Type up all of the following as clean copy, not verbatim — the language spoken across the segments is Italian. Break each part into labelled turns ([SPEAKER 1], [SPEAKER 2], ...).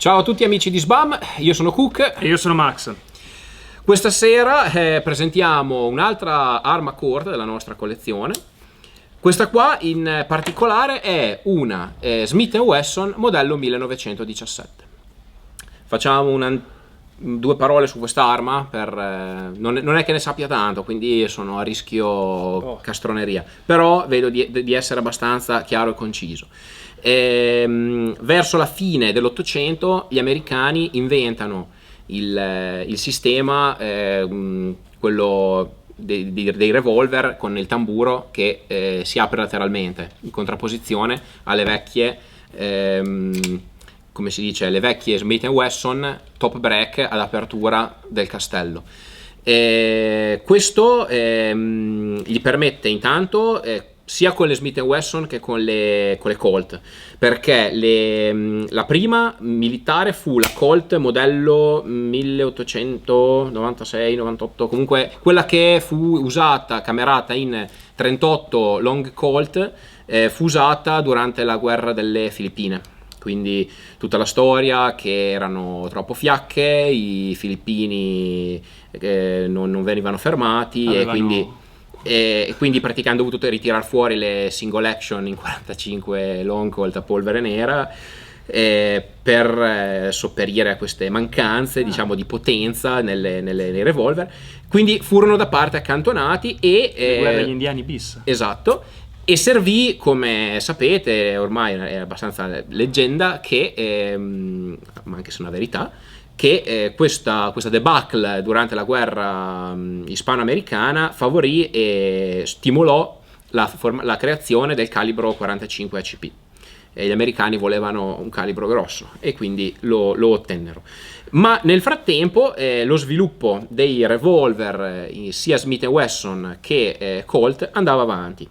[SPEAKER 1] Ciao a tutti amici di SBAM, io sono Cook
[SPEAKER 2] e io sono Max.
[SPEAKER 1] Questa sera presentiamo un'altra arma corta della nostra collezione. Questa qua in particolare è una Smith & Wesson modello 1917. Facciamo due parole su quest'arma, non è che ne sappia tanto, quindi sono a rischio castroneria, però vedo di essere abbastanza chiaro e conciso. Verso la fine dell'Ottocento gli americani inventano il sistema, quello dei revolver con il tamburo che si apre lateralmente, in contrapposizione alle vecchie, come si dice, le vecchie Smith & Wesson top break ad apertura del castello. Questo gli permette intanto, sia con le Smith & Wesson che con le Colt, perché la prima militare fu la Colt modello 1896-98, comunque quella che fu usata, camerata in 38 Long Colt, fu usata durante la guerra delle Filippine. Quindi tutta la storia che erano troppo fiacche, i filippini non venivano fermati e quindi praticamente hanno dovuto ritirare fuori le single action in 45 Long Colt a polvere nera per sopperire a queste mancanze, diciamo, di potenza nei revolver. Quindi furono da parte accantonati e
[SPEAKER 2] la guerra degli indiani bis.
[SPEAKER 1] Esatto. E servì, come sapete, ormai è abbastanza leggenda, che, ma anche se è una verità, che questa debacle durante la guerra ispano-americana favorì e stimolò la creazione del calibro 45 ACP. E gli americani volevano un calibro grosso e quindi lo ottennero. Ma nel frattempo lo sviluppo dei revolver sia Smith & Wesson che Colt andava avanti.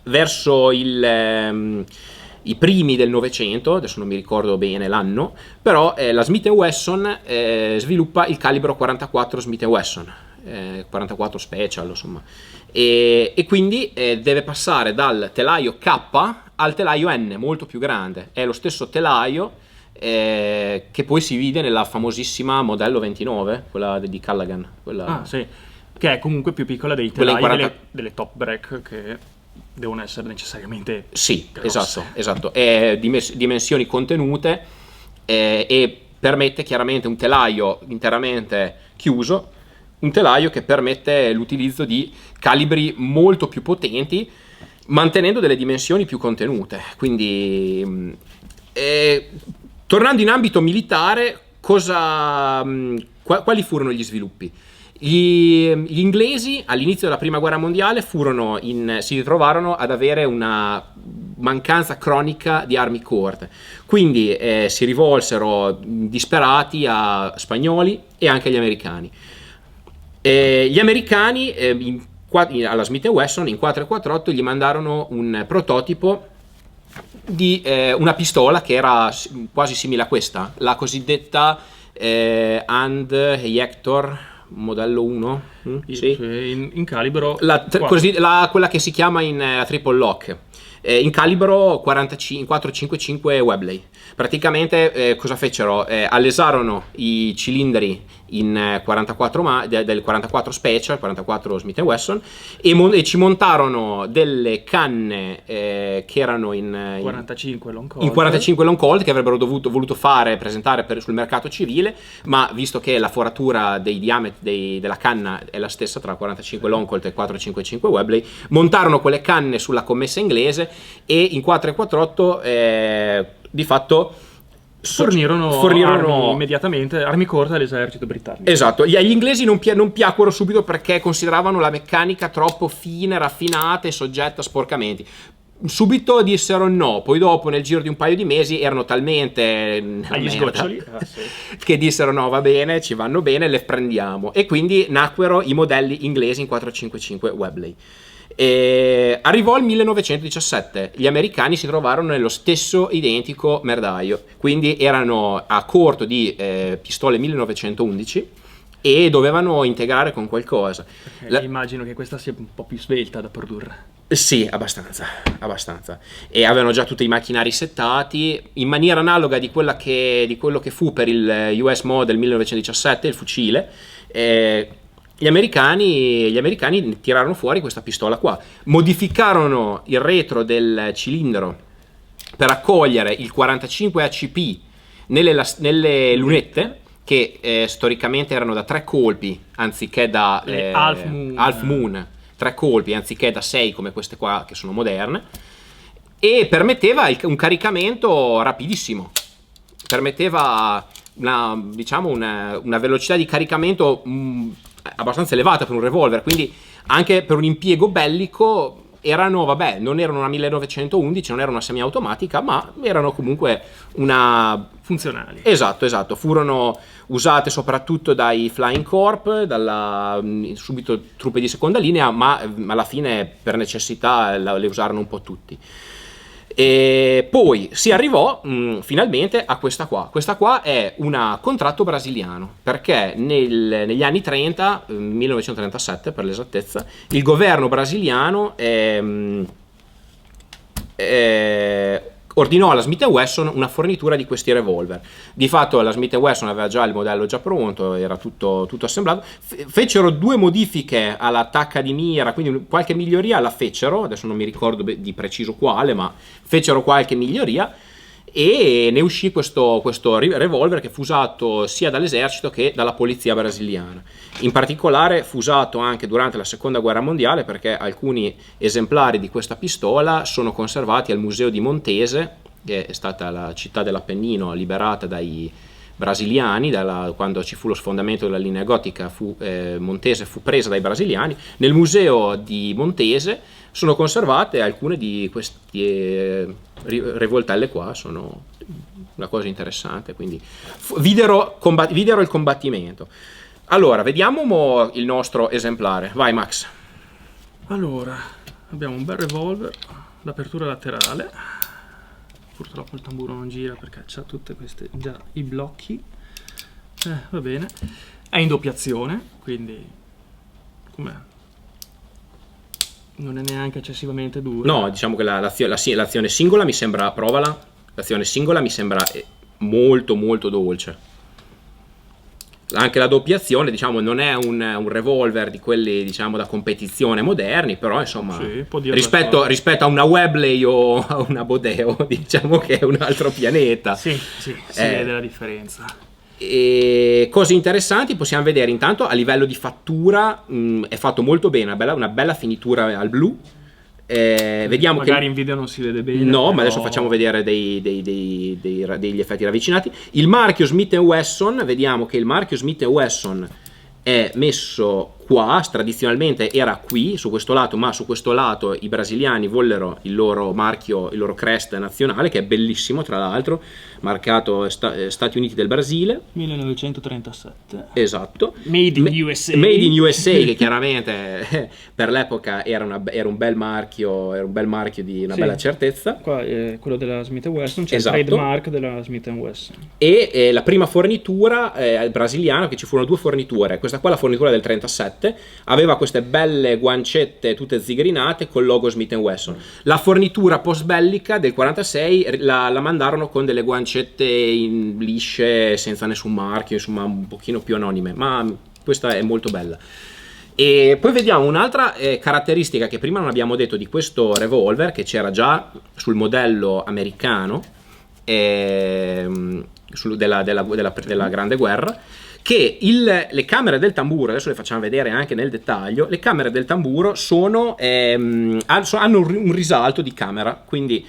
[SPEAKER 1] Verso i primi del Novecento, adesso non mi ricordo bene l'anno, però la Smith & Wesson sviluppa il calibro 44 Smith & Wesson, 44 Special, insomma, e quindi deve passare dal telaio K al telaio N, molto più grande. È lo stesso telaio che poi si vide nella famosissima modello 29, quella di Callaghan.
[SPEAKER 2] Sì, che è comunque più piccola dei telai delle top break, che devono essere necessariamente grosse.
[SPEAKER 1] Esatto, è dimensioni contenute e permette chiaramente un telaio interamente chiuso, un telaio che permette l'utilizzo di calibri molto più potenti mantenendo delle dimensioni più contenute. Quindi tornando in ambito militare, quali furono gli sviluppi? Gli inglesi all'inizio della prima guerra mondiale si ritrovarono ad avere una mancanza cronica di armi corte, quindi si rivolsero disperati a spagnoli e anche agli americani. Gli americani alla Smith & Wesson in 448 gli mandarono un prototipo di una pistola che era quasi simile a questa, la cosiddetta Hand Hector modello 1,
[SPEAKER 2] sì. In calibro
[SPEAKER 1] quella che si chiama in triple lock, in calibro 455 Webley. Praticamente cosa fecero? Allesarono i cilindri in 44 del 44 Special, 44 Smith & Wesson, e ci montarono delle canne che erano in
[SPEAKER 2] 45
[SPEAKER 1] Long Colt che avrebbero voluto presentare sul mercato civile, ma visto che la foratura dei diametri della canna è la stessa tra 45 Long Colt e 455 Webley, montarono quelle canne sulla commessa inglese e in 448 di fatto
[SPEAKER 2] fornirono immediatamente armi corte all'esercito britannico.
[SPEAKER 1] Esatto, agli inglesi non piacquero subito perché consideravano la meccanica troppo fine, raffinata e soggetta a sporcamenti. Subito dissero no, poi dopo nel giro di un paio di mesi erano talmente
[SPEAKER 2] agli sgoccioli
[SPEAKER 1] che dissero no, va bene, ci vanno bene, le prendiamo, e quindi nacquero i modelli inglesi in 455 Webley. Arrivò il 1917, gli americani si trovarono nello stesso identico merdaio, quindi erano a corto di pistole 1911 e dovevano integrare con qualcosa.
[SPEAKER 2] Immagino che questa sia un po' più svelta da produrre.
[SPEAKER 1] Sì, abbastanza. E avevano già tutti i macchinari settati in maniera analoga di quello che fu per il US Model 1917, il fucile. Gli americani tirarono fuori questa pistola qua, modificarono il retro del cilindro per accogliere il 45 ACP nelle lunette, che storicamente erano da 3 colpi anziché da Half Moon, 3 colpi anziché da 6 come queste qua che sono moderne, e permetteva un caricamento rapidissimo, permetteva una velocità di caricamento abbastanza elevata per un revolver, quindi anche per un impiego bellico non erano una 1911, non era una semiautomatica, ma erano comunque
[SPEAKER 2] funzionali.
[SPEAKER 1] Esatto, furono usate soprattutto dai Flying Corp, subito truppe di seconda linea, ma alla fine per necessità le usarono un po' tutti. E poi si arrivò finalmente a questa qua. Questa qua è un contratto brasiliano, perché negli anni 30, 1937 per l'esattezza, il governo brasiliano ordinò alla Smith & Wesson una fornitura di questi revolver. Di fatto la Smith & Wesson aveva già il modello già pronto, era tutto assemblato. Fecero 2 modifiche all'attacca di mira, quindi qualche miglioria la fecero, adesso non mi ricordo di preciso quale, ma fecero qualche miglioria e ne uscì questo revolver che fu usato sia dall'esercito che dalla polizia brasiliana. In particolare fu usato anche durante la seconda guerra mondiale, perché alcuni esemplari di questa pistola sono conservati al museo di Montese, che è stata la città dell'Appennino liberata dai brasiliani. Quando ci fu lo sfondamento della linea gotica, Montese fu presa dai brasiliani. Nel museo di Montese sono conservate alcune di queste rivoltelle qua, sono una cosa interessante, quindi videro il combattimento. Allora, vediamo il nostro esemplare. Vai Max.
[SPEAKER 2] Allora, abbiamo un bel revolver, l'apertura laterale. Purtroppo il tamburo non gira perché c'ha tutte queste già i blocchi. Va bene. È in doppiazione, quindi com'è? Non è neanche eccessivamente dura.
[SPEAKER 1] No, diciamo che l'azione singola mi sembra, provala. L'azione singola mi sembra molto molto dolce. Anche la doppiazione, diciamo, non è un revolver di quelli, diciamo, da competizione moderni, però insomma, sì, rispetto a una Webley o a una Bodeo, diciamo che è un altro pianeta.
[SPEAKER 2] Sì, si vede la differenza.
[SPEAKER 1] E cose interessanti possiamo vedere intanto a livello di fattura, è fatto molto bene, una bella finitura al blu. Vediamo
[SPEAKER 2] magari in video non si vede bene,
[SPEAKER 1] no, però... ma adesso facciamo vedere degli effetti ravvicinati. Il marchio Smith & Wesson, vediamo che il marchio Smith & Wesson è messo qua, tradizionalmente era qui su questo lato, ma su questo lato i brasiliani vollero il loro marchio, il loro crest nazionale, che è bellissimo tra l'altro, marcato Stati Uniti del Brasile
[SPEAKER 2] 1937.
[SPEAKER 1] Esatto,
[SPEAKER 2] Made in USA,
[SPEAKER 1] che chiaramente per l'epoca era un bel marchio, di una bella certezza.
[SPEAKER 2] Qua è quello della Smith & Wesson, c'è
[SPEAKER 1] esatto.
[SPEAKER 2] Il trademark della Smith & Wesson.
[SPEAKER 1] E la prima fornitura brasiliana, che ci furono 2 forniture, questa qua la fornitura del 37, aveva queste belle guancette tutte zigrinate col logo Smith & Wesson. La fornitura post bellica del 46 la mandarono con delle guancette lisce senza nessun marchio, insomma un pochino più anonime, ma questa è molto bella. E poi vediamo un'altra caratteristica che prima non abbiamo detto di questo revolver, che c'era già sul modello americano della Grande Guerra, che le camere del tamburo, adesso le facciamo vedere anche nel dettaglio, le camere del tamburo hanno un risalto di camera, quindi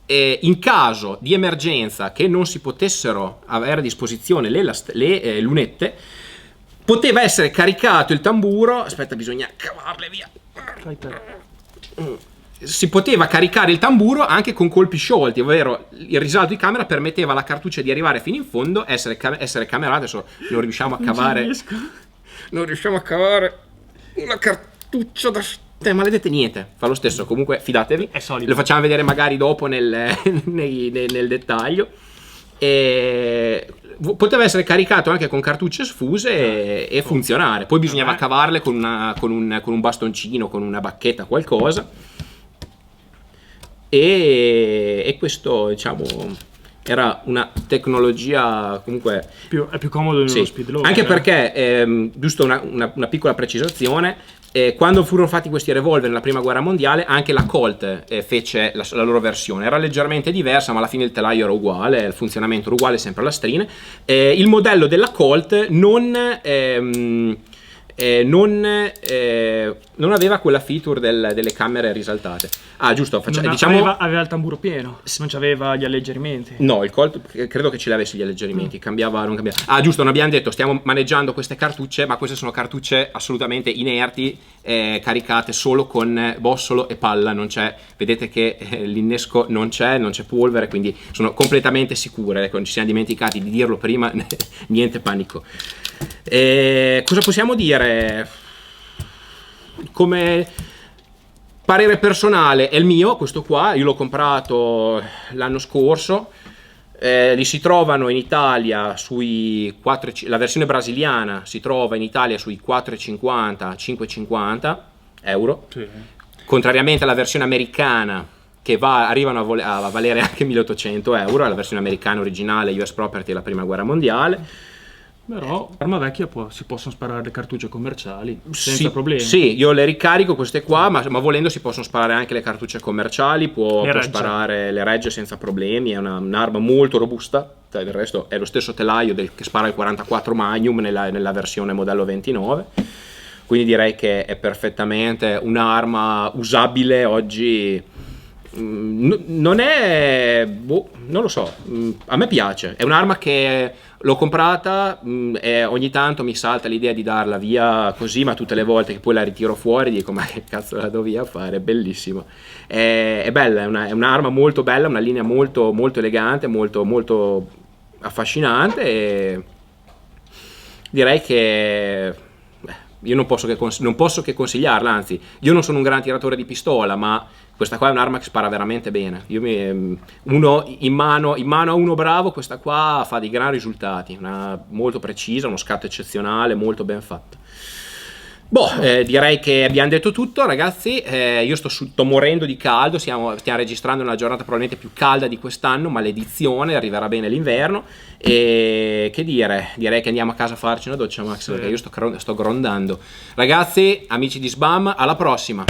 [SPEAKER 1] in caso di emergenza che non si potessero avere a disposizione le lunette, poteva essere caricato il tamburo, aspetta, bisogna cavarle via, si poteva caricare il tamburo anche con colpi sciolti, ovvero il risalto di camera permetteva alla cartuccia di arrivare fino in fondo, essere camerata. Adesso non riusciamo a cavare una cartuccia da maledette, niente, fa lo stesso, comunque fidatevi,
[SPEAKER 2] è solido.
[SPEAKER 1] Lo facciamo vedere magari dopo nel dettaglio. Poteva essere caricato anche con cartucce sfuse e funzionare. Poi bisognava cavarle con un bastoncino, con una bacchetta, qualcosa. e questo, diciamo, era una tecnologia comunque
[SPEAKER 2] È più comodo di uno
[SPEAKER 1] sì,
[SPEAKER 2] speedloader.
[SPEAKER 1] anche perché, giusto una piccola precisazione, quando furono fatti questi revolver nella prima guerra mondiale, anche la Colt fece la loro versione, era leggermente diversa, ma alla fine il telaio era uguale, il funzionamento era uguale, sempre lastrine. Il modello della Colt non aveva quella feature delle camere risaltate. Ah, giusto, diciamo.
[SPEAKER 2] Aveva il tamburo pieno, non c'aveva gli alleggerimenti.
[SPEAKER 1] No, il Colt credo che ce l'avesse gli alleggerimenti, non cambiava. Ah, giusto, non abbiamo detto, stiamo maneggiando queste cartucce, ma queste sono cartucce assolutamente inerti, caricate solo con bossolo e palla, non c'è, vedete che l'innesco non c'è polvere, quindi sono completamente sicure, ecco, non ci siamo dimenticati di dirlo prima, niente panico. Cosa possiamo dire? Come parere personale è il mio, questo qua, io l'ho comprato l'anno scorso, li si trovano in Italia sui 4, la versione brasiliana si trova in Italia sui 4,50, 5,50 euro,
[SPEAKER 2] Sì.
[SPEAKER 1] contrariamente alla versione americana che arrivano a valere anche 1.800 euro, la versione americana originale US Property della prima guerra mondiale.
[SPEAKER 2] Però arma vecchia si possono sparare le cartucce commerciali senza problemi.
[SPEAKER 1] Sì, io le ricarico queste qua, ma volendo si possono sparare anche le cartucce commerciali, può sparare le regge senza problemi, è un'arma molto robusta, del resto è lo stesso telaio che spara il 44 Magnum nella versione modello 29, quindi direi che è perfettamente un'arma usabile oggi. Non è, non lo so, a me piace, è un'arma che l'ho comprata e ogni tanto mi salta l'idea di darla via così, ma tutte le volte che poi la ritiro fuori dico ma che cazzo la do via a fare, è bellissimo, è bella, è un'arma molto bella, una linea molto, molto elegante, molto, molto affascinante, e direi che io non posso che consigliarla, anzi io non sono un gran tiratore di pistola, ma questa qua è un'arma che spara veramente bene. In mano a uno bravo, questa qua fa dei gran risultati, molto precisa, uno scatto eccezionale, molto ben fatta. Direi che abbiamo detto tutto, ragazzi. Io sto morendo di caldo, stiamo registrando una giornata probabilmente più calda di quest'anno, maledizione, arriverà bene l'inverno. E che dire, direi che andiamo a casa a farci una doccia, Max, perché io sto grondando. Ragazzi, amici di SBAM, alla prossima.